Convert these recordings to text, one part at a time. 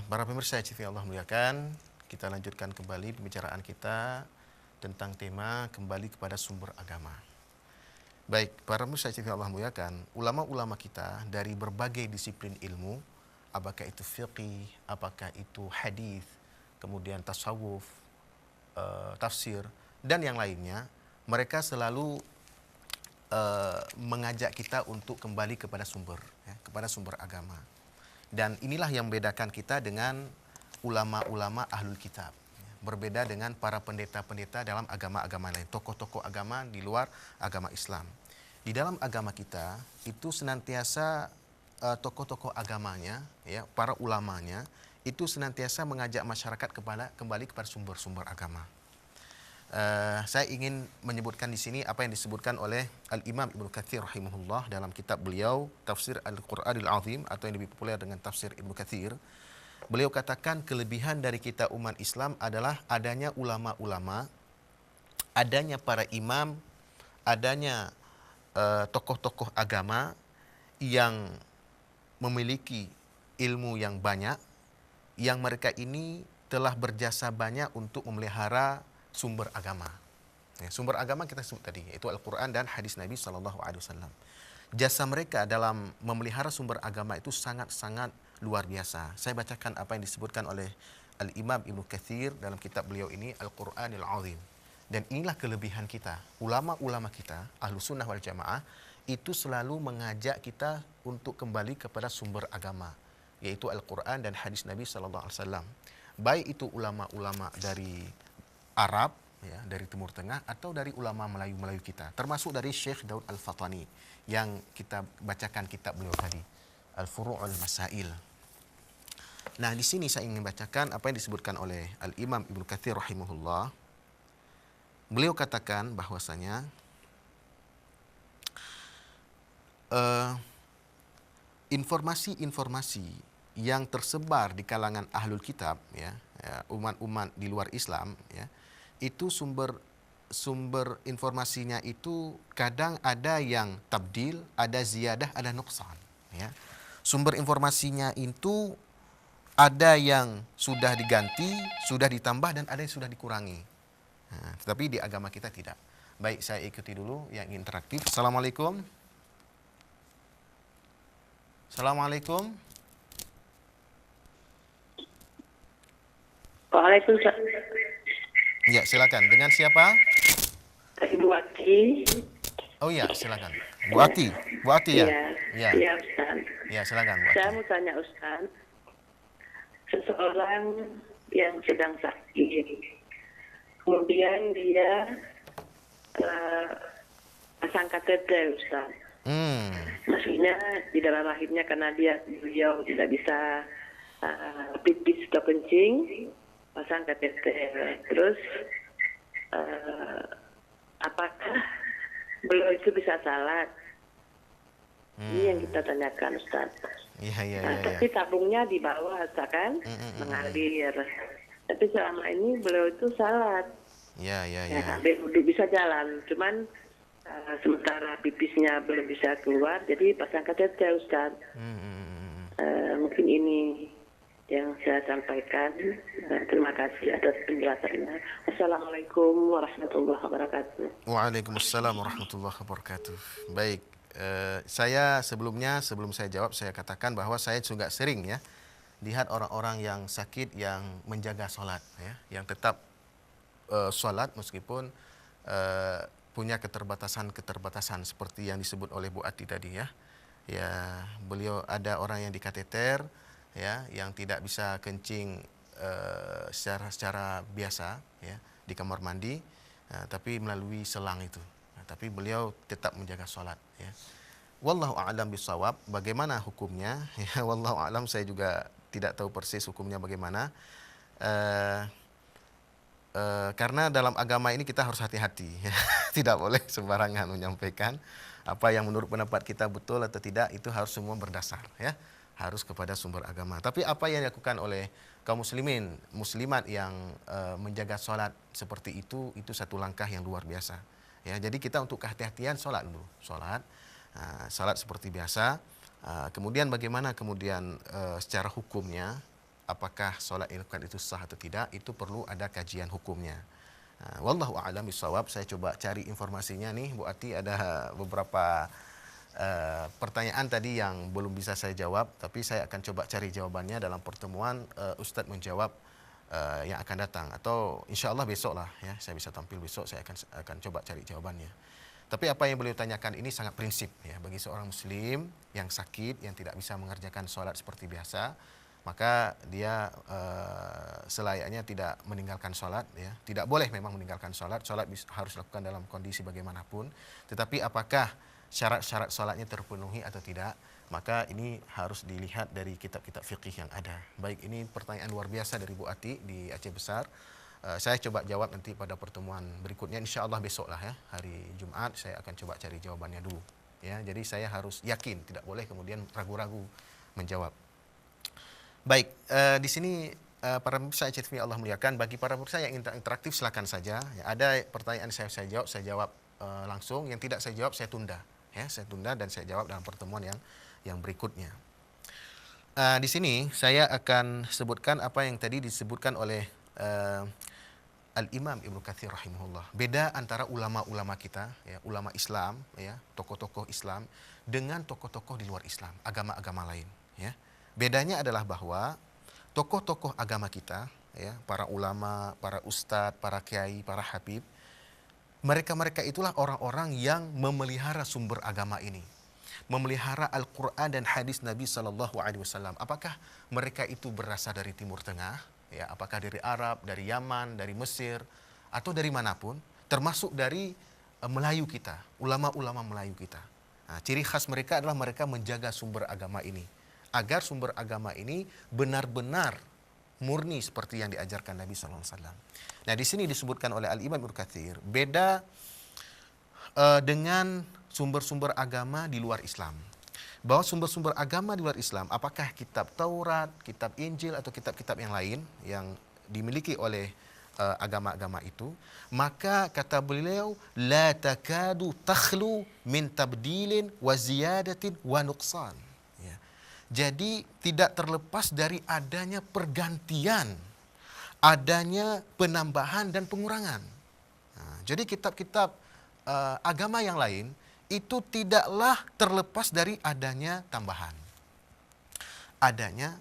Para pemirsa TV Allah muliakan, kita lanjutkan kembali pembicaraan kita tentang tema kembali kepada sumber agama. Baik, para pemirsa TV Allah muliakan, ulama-ulama kita dari berbagai disiplin ilmu, apakah itu fiqih, apakah itu hadis, kemudian tasawuf, tafsir, dan yang lainnya, mereka selalu mengajak kita untuk kembali kepada sumber, ya, kepada sumber agama. Dan inilah yang membedakan kita dengan ulama-ulama ahlul kitab. Berbeda dengan para pendeta-pendeta dalam agama-agama lain, tokoh-tokoh agama di luar agama Islam. Di dalam agama kita itu senantiasa tokoh-tokoh agamanya, ya, para ulamanya itu senantiasa mengajak masyarakat kembali kepada sumber-sumber agama. Saya ingin menyebutkan di sini apa yang disebutkan oleh Al-Imam Ibnu Katsir rahimahullah dalam kitab beliau Tafsir Al-Qur'anil Azim, atau yang lebih populer dengan Tafsir Ibnu Katsir. Beliau katakan kelebihan dari kita umat Islam adalah adanya ulama-ulama, adanya para imam, adanya tokoh-tokoh agama yang memiliki ilmu yang banyak, yang mereka ini telah berjasa banyak untuk memelihara sumber agama. Ya, sumber agama kita sebut tadi, yaitu Al-Quran dan hadis Nabi SAW. Jasa mereka dalam memelihara sumber agama itu sangat-sangat luar biasa. Saya bacakan apa yang disebutkan oleh Al-Imam Ibnu Katsir dalam kitab beliau ini, Al-Qur'anil Azim. Dan inilah kelebihan kita, ulama-ulama kita, ahlu sunnah wal jamaah, itu selalu mengajak kita untuk kembali kepada sumber agama, yaitu Al-Quran dan hadis Nabi SAW. Baik itu ulama-ulama dari Arab, ya, dari Timur Tengah, atau dari ulama Melayu-Melayu kita, termasuk dari Syekh Daud Al-Fatani yang kita bacakan kitab beliau tadi, Al-Furu'ul Masail. Nah, di sini saya ingin bacakan apa yang disebutkan oleh Al-Imam Ibnu Katsir rahimahullah. Beliau katakan bahwasanya informasi-informasi yang tersebar di kalangan ahlul kitab, ya, umat-umat di luar Islam, ya, itu sumber informasinya itu kadang ada yang tabdil, ada ziyadah, ada nuqsan, ya. Sumber informasinya itu ada yang sudah diganti, sudah ditambah, dan ada yang sudah dikurangi. Nah, tetapi di agama kita tidak. Baik, saya ikuti dulu yang interaktif. Assalamualaikum. Assalamualaikum. Waalaikumsalam. Ya, silakan. Dengan siapa? Ibu Aki. Oh iya, silakan. Bu Ati. Bu Ati ya? Iya, iya Ustaz. Ya, silakan Bu Ati. Saya mau tanya Ustaz, seseorang yang sedang sakit, kemudian dia pasang kateter Ustaz. Maksudnya di dalam rahimnya karena beliau tidak bisa pipis atau kencing, pasang kateter. Terus apakah beliau itu bisa salat? Ini yang kita tanyakan Ustaz. Iya. Tapi tabungnya di bawah Ustaz kan, mengalir. Tapi selama ini beliau itu salat. Iya. Sambil duduk bisa jalan, cuman sementara pipisnya belum bisa keluar, jadi pasang kateter Ustaz. Mungkin ini yang saya sampaikan. Terima kasih atas penjelasannya. Assalamualaikum warahmatullahi wabarakatuh. Waalaikumsalam warahmatullahi wabarakatuh. Baik, saya sebelum saya jawab, saya katakan bahwa saya juga sering, ya, lihat orang-orang yang sakit yang menjaga sholat, ya, yang tetap sholat meskipun punya keterbatasan seperti yang disebut oleh Bu Ati tadi, ya. Ya, beliau ada orang yang dikateter, ya, yang tidak bisa kencing secara biasa, ya, di kamar mandi, tapi melalui selang itu. Tapi beliau tetap menjaga sholat, ya. Wallahu a'lam bishawab. Bagaimana hukumnya? Ya, wallahu a'lam, saya juga tidak tahu persis hukumnya bagaimana. Karena dalam agama ini kita harus hati-hati, ya. Tidak boleh sembarangan menyampaikan apa yang menurut pendapat kita betul atau tidak, itu harus semua berdasar, ya, harus kepada sumber agama. Tapi apa yang dilakukan oleh kaum muslimin, muslimat yang menjaga sholat seperti itu satu langkah yang luar biasa, ya. Jadi kita untuk kehati-hatian sholat dulu, sholat seperti biasa. Kemudian bagaimana kemudian secara hukumnya, apakah solat yang dilakukan itu sah atau tidak, itu perlu ada kajian hukumnya. Wallahu a'lam bishawab. Saya coba cari informasinya nih, Bu Ati. Ada beberapa pertanyaan tadi yang belum bisa saya jawab, tapi saya akan coba cari jawabannya dalam pertemuan Ustadz menjawab yang akan datang, atau insya Allah besok lah ya, saya bisa tampil besok, saya akan coba cari jawabannya. Tapi apa yang beliau tanyakan ini sangat prinsip ya, bagi seorang muslim yang sakit, yang tidak bisa mengerjakan sholat seperti biasa, maka dia selayaknya tidak meninggalkan sholat ya. Tidak boleh memang meninggalkan sholat, sholat harus dilakukan dalam kondisi bagaimanapun. Tetapi apakah syarat-syarat sholatnya terpenuhi atau tidak, maka ini harus dilihat dari kitab-kitab fiqih yang ada. Baik, ini pertanyaan luar biasa dari Bu Ati di Aceh Besar. Saya coba jawab nanti pada pertemuan berikutnya, insya Allah besok lah ya, hari Jumat saya akan coba cari jawabannya dulu ya. Jadi saya harus yakin, tidak boleh kemudian ragu-ragu menjawab. Baik, di sini para pemirsa Aceh TV Allah muliakan, bagi para pemirsa yang interaktif silakan saja ya. Ada pertanyaan saya jawab langsung, yang tidak saya jawab saya tunda ya, saya tunda dan saya jawab dalam pertemuan yang berikutnya. Di sini saya akan sebutkan apa yang tadi disebutkan oleh Al-Imam Ibnu Katsir rahimahullah. Beda antara ulama-ulama kita, ya, ulama Islam, ya, tokoh-tokoh Islam dengan tokoh-tokoh di luar Islam, agama-agama lain. Ya. Bedanya adalah bahwa tokoh-tokoh agama kita, ya, para ulama, para ustadz, para kiai, para habib, mereka itulah orang-orang yang memelihara sumber agama ini, memelihara Al-Quran dan hadis Nabi SAW. Apakah mereka itu berasal dari Timur Tengah? Ya, apakah dari Arab, dari Yaman, dari Mesir, atau dari manapun, termasuk dari Melayu kita, ulama-ulama Melayu kita. Nah, ciri khas mereka adalah mereka menjaga sumber agama ini, agar sumber agama ini benar-benar murni seperti yang diajarkan Nabi SAW. Nah, di sini disebutkan oleh Al-Imam Ibnu Katsir, beda dengan sumber-sumber agama di luar Islam. Bahwa sumber-sumber agama di luar Islam, apakah kitab Taurat, kitab Injil, atau kitab-kitab yang lain yang dimiliki oleh agama-agama itu, maka kata beliau, la takadu takhlu min tabdilin wa ziyadatin wa nuqsan. Ya. Jadi tidak terlepas dari adanya pergantian, adanya penambahan dan pengurangan. Nah, jadi kitab-kitab agama yang lain itu tidaklah terlepas dari adanya tambahan, adanya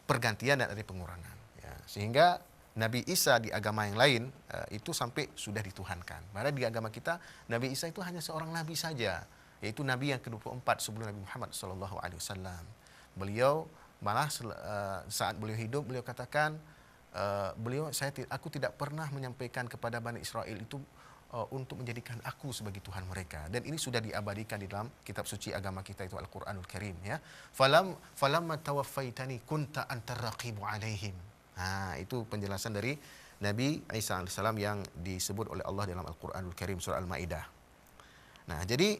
pergantian dan adanya pengurangan. Ya, sehingga Nabi Isa di agama yang lain itu sampai sudah dituhankan. Padahal di agama kita Nabi Isa itu hanya seorang nabi saja, yaitu nabi yang ke-24 sebelum Nabi Muhammad SAW. Beliau malah saat beliau hidup beliau katakan, aku tidak pernah menyampaikan kepada Bani Israel itu untuk menjadikan aku sebagai Tuhan mereka, dan ini sudah diabadikan di dalam kitab suci agama kita itu Al-Qur'anul Karim ya. Falamma tawaffaitani kunta antar raqibu alaihim. Nah, itu penjelasan dari Nabi Isa alaihissalam yang disebut oleh Allah dalam Al-Qur'anul Karim surah Al-Maidah. Nah, jadi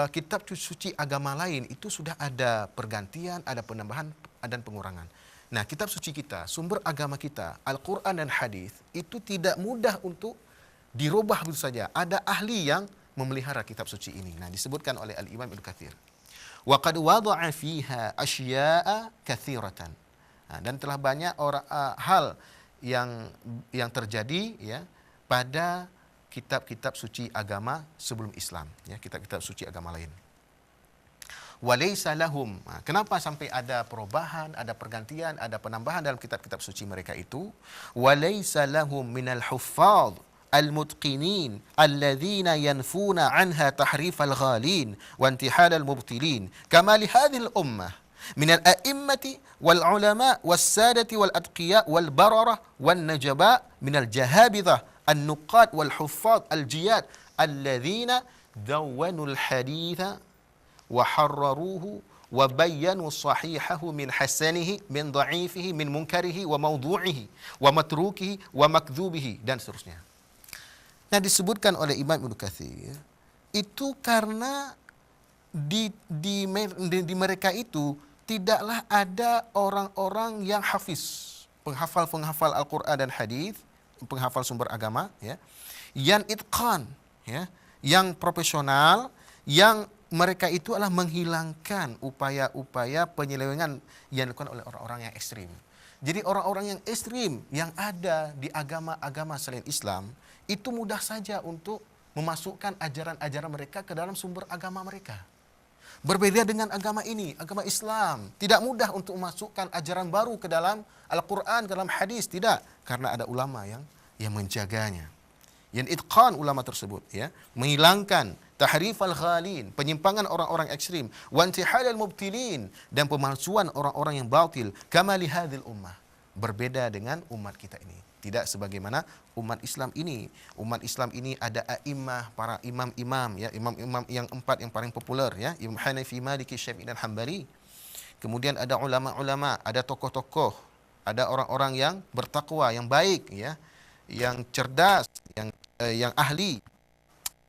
kitab suci agama lain itu sudah ada pergantian, ada penambahan dan pengurangan. Nah, kitab suci kita, sumber agama kita, Al-Qur'an dan hadis itu tidak mudah untuk dirubah begitu saja. Ada ahli yang memelihara kitab suci ini. Nah, disebutkan oleh Al-Imam Ibnu Katsir, wa qad wada'a fiha asya'a katsiratan. Nah, dan telah banyak hal yang terjadi ya pada kitab-kitab suci agama sebelum Islam, ya, kitab-kitab suci agama lain. Walaysa lahum. Kenapa sampai ada perubahan, ada pergantian, ada penambahan dalam kitab-kitab suci mereka itu? Walaysa lahum minal huffaz المتقنين الذين ينفون عنها تحريف الغالين وانتحال المبطلين كما لهذه الأمة من الأئمة والعلماء والسادة والأتقياء والبررة والنجباء من الجهابذة النقاد والحفاظ الجياد الذين دونوا الحديث وحرروه وبينوا صحيحه من حسنه من ضعيفه من منكره وموضوعه ومتروكه ومكذوبه dan seterusnya. Nah, disebutkan oleh Imam Ibnu Katsir itu karena di mereka itu tidaklah ada orang-orang yang hafiz, penghafal Al-Qur'an dan hadis, penghafal sumber agama ya, yang itqan ya, yang profesional, yang mereka itu adalah menghilangkan upaya-upaya penyelewengan yang dilakukan oleh orang-orang yang ekstrim. Jadi orang-orang yang ekstrim yang ada di agama-agama selain Islam, itu mudah saja untuk memasukkan ajaran-ajaran mereka ke dalam sumber agama mereka. Berbeda dengan agama ini, agama Islam. Tidak mudah untuk memasukkan ajaran baru ke dalam Al-Quran, ke dalam hadis. Tidak. Karena ada ulama yang menjaganya. Yang itqan ulama tersebut. Ya, menghilangkan tahrif al-ghalin, penyimpangan orang-orang ekstrim. Wa intihal al-mubtilin, dan pemalsuan orang-orang yang batil. Kama li hadhil ummah. Berbeda dengan umat kita ini. Tidak sebagaimana umat Islam ini. Umat Islam ini ada a'immah, para imam-imam, ya, imam-imam yang 4 yang paling popular, ya, Imam Hanafi, Maliki, Syafi'i dan Hanbali. Kemudian ada ulama-ulama, ada tokoh-tokoh, ada orang-orang yang bertakwa, yang baik, ya, yang cerdas, yang ahli,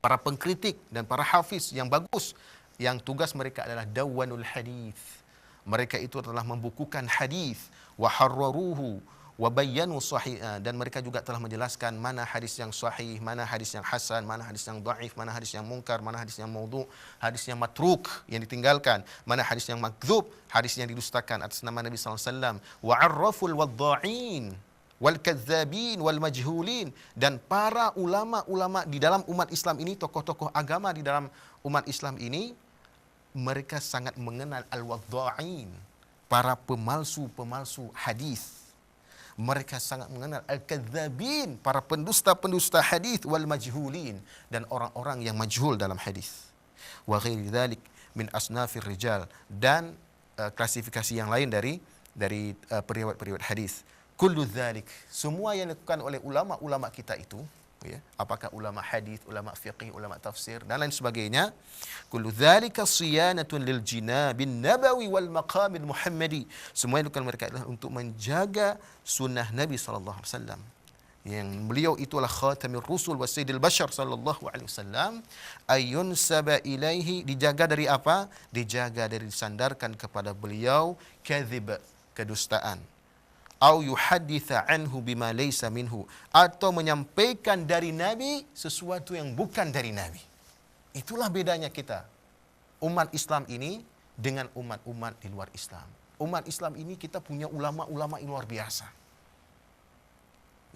para pengkritik dan para hafiz yang bagus, yang tugas mereka adalah dawanul hadis. Mereka itu telah membukukan hadis, wa harraruhu wa bayyanu sahih, dan mereka juga telah menjelaskan mana hadis yang sahih, mana hadis yang hasan, mana hadis yang dhaif, mana hadis yang munkar, mana hadis yang maudhu', hadis yang matruk, yang ditinggalkan, mana hadis yang makdzub, hadis yang didustakan atas nama Nabi sallallahu alaihi wasallam, wa 'arraful wadda'in wal kadzdzabin wal majhulin, dan para ulama-ulama di dalam umat Islam ini, tokoh-tokoh agama di dalam umat Islam ini, mereka sangat mengenal al-wadda'in, para pemalsu-pemalsu hadis. Mereka sangat mengenal al-kadzdzabin, para pendusta-pendusta hadis, wal majhulin, dan orang-orang yang majhul dalam hadis. Wa ghairi dzalik min asnafir rijal, dan klasifikasi yang lain dari periwayat-periwayat hadis. Kullu dzalik, semua yang dilakukan oleh ulama-ulama kita itu, ya, apakah ulama hadis, ulama fiqih, ulama tafsir dan lain sebagainya, kullu dzalika siyanatun lil jinabin nabawi wal maqamil muhammadi, semua yang dilakukan mereka adalah untuk menjaga sunnah Nabi sallallahu alaihi wasallam, yang beliau itulah khatamir rusul wa sayyidil bashar sallallahu alaihi wasallam, ayun saba ilaihi, dijaga dari apa? Dijaga dari disandarkan kepada beliau kadzib, kedustaan, au yuhadditha anhu bima laysa minhu, atau menyampaikan dari Nabi sesuatu yang bukan dari Nabi. Itulah bedanya kita, umat Islam ini dengan umat-umat di luar Islam. Umat Islam ini kita punya ulama-ulama yang luar biasa,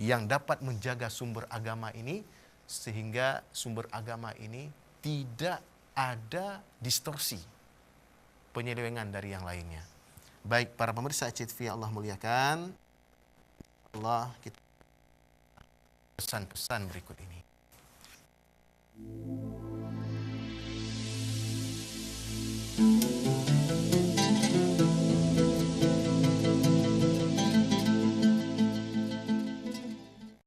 yang dapat menjaga sumber agama ini, sehingga sumber agama ini tidak ada distorsi, penyelewengan dari yang lainnya. Baik, para pemirsa HTV Allah muliakan, Allah, kita pesan-pesan berikut ini.